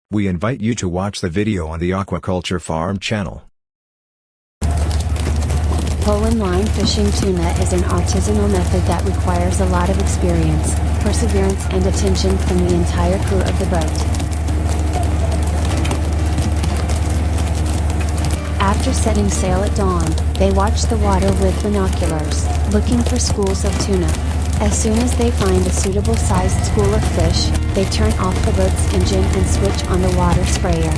We invite you to watch the video on the Aquaculture Farm channel. Pole and line fishing tuna is an artisanal method that requires a lot of experience, perseverance and attention from the entire crew of the boat. After setting sail at dawn, they watch the water with binoculars, looking for schools of tuna. As soon as they find a suitable sized school of fish, they turn off the boat's engine and switch on the water sprayer.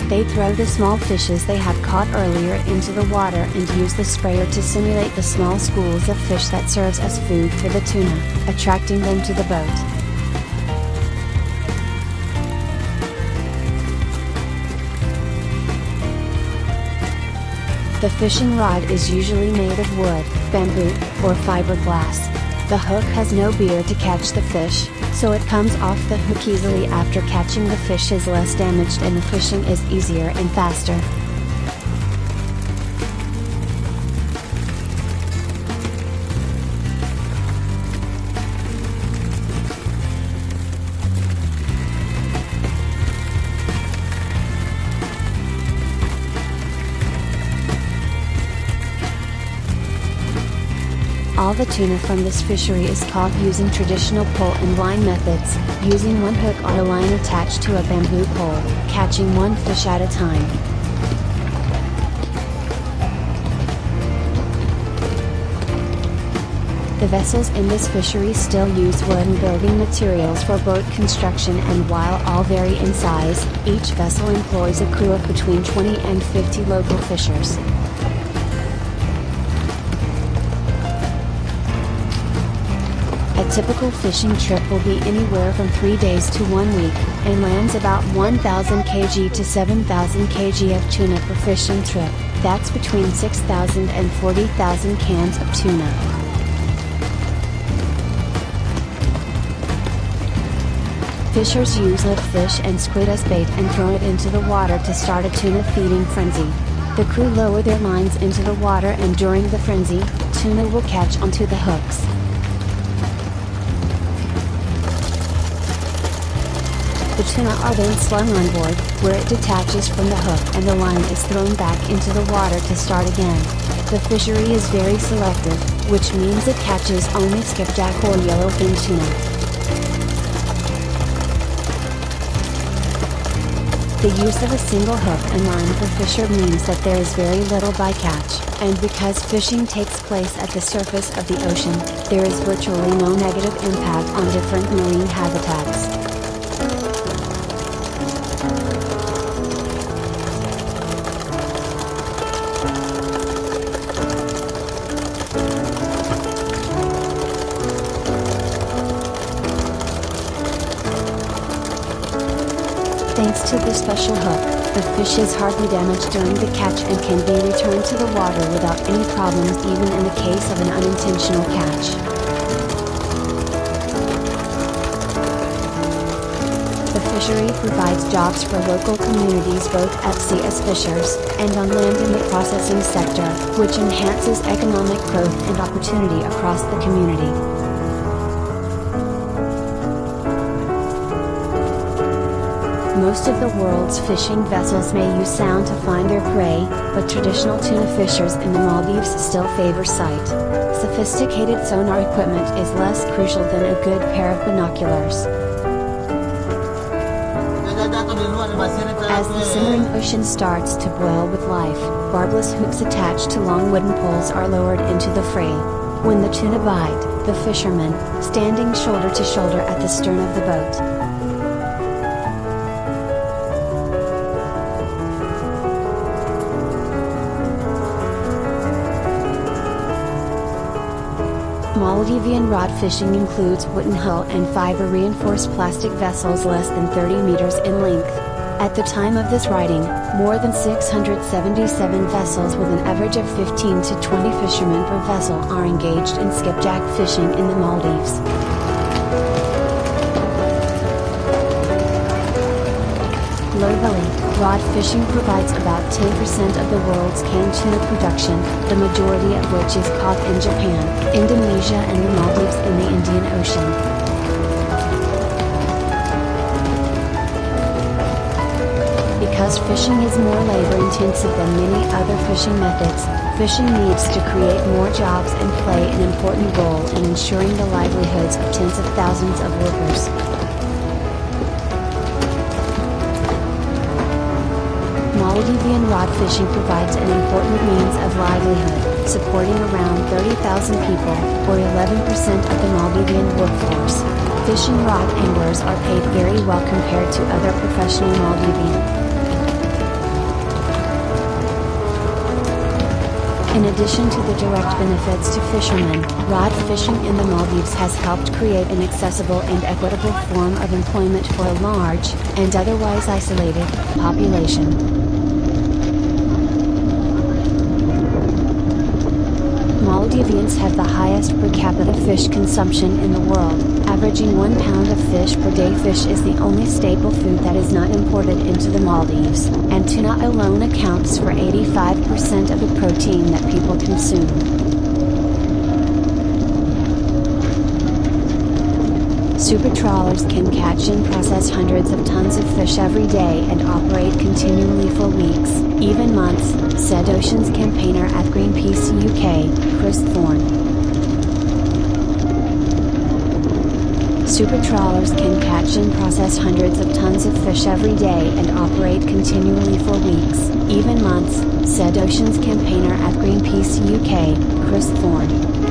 They throw the small fishes they have caught earlier into the water and use the sprayer to simulate the small schools of fish that serves as food for the tuna, attracting them to the boat. The fishing rod is usually made of wood, bamboo, or fiberglass. The hook has no beard to catch the fish, so it comes off the hook easily after catching. The fish is less damaged and the fishing is easier and faster. All the tuna from this fishery is caught using traditional pole and line methods, using one hook on a line attached to a bamboo pole, catching one fish at a time. The vessels in this fishery still use wooden building materials for boat construction, and while all vary in size, each vessel employs a crew of between 20 and 50 local fishers. A typical fishing trip will be anywhere from 3 days to 1 week, and lands about 1,000 kg to 7,000 kg of tuna per fishing trip. That's between 6,000 and 40,000 cans of tuna. Fishers use live fish and squid as bait and throw it into the water to start a tuna feeding frenzy. The crew lower their lines into the water, and during the frenzy, tuna will catch onto the hooks. The tuna are then slung on board, where it detaches from the hook and the line is thrown back into the water to start again. The fishery is very selective, which means it catches only skipjack or yellowfin tuna. The use of a single hook and line per fisher means that there is very little bycatch, and because fishing takes place at the surface of the ocean, there is virtually no negative impact on different marine habitats. Thanks to the special hook, the fish is hardly damaged during the catch and can be returned to the water without any problems, even in the case of an unintentional catch. The fishery provides jobs for local communities both at sea as fishers, and on land in the processing sector, which enhances economic growth and opportunity across the community. Most of the world's fishing vessels may use sound to find their prey, but traditional tuna fishers in the Maldives still favor sight. Sophisticated sonar equipment is less crucial than a good pair of binoculars. As the simmering ocean starts to boil with life, barbless hooks attached to long wooden poles are lowered into the fray. When the tuna bite, the fishermen, standing shoulder to shoulder at the stern of the boat. Maldivian rod fishing includes wooden hull and fiber-reinforced plastic vessels less than 30 meters in length. At the time of this writing, more than 677 vessels with an average of 15 to 20 fishermen per vessel are engaged in skipjack fishing in the Maldives. Globally, Rod fishing provides about 10% of the world's canned tuna production, the majority of which is caught in Japan, Indonesia and the Maldives in the Indian Ocean. Because fishing is more labor-intensive than many other fishing methods, fishing needs to create more jobs and play an important role in ensuring the livelihoods of tens of thousands of workers. Maldivian rod fishing provides an important means of livelihood, supporting around 30,000 people, or 11% of the Maldivian workforce. Fishing rod anglers are paid very well compared to other professional Maldivian. In addition to the direct benefits to fishermen, rod fishing in the Maldives has helped create an accessible and equitable form of employment for a large, and otherwise isolated, population. Maldivians have the highest per capita fish consumption in the world, averaging 1 pound of fish per day. Fish is the only staple food that is not imported into the Maldives, and tuna alone accounts for 85% of the protein that people consume. Super trawlers can catch and process hundreds of tons of fish every day and operate continually for weeks, even months, said Oceans campaigner at Greenpeace UK, Chris Thorne. Super trawlers can catch and process hundreds of tons of fish every day and operate continually for weeks, even months, said Oceans campaigner at Greenpeace UK, Chris Thorne.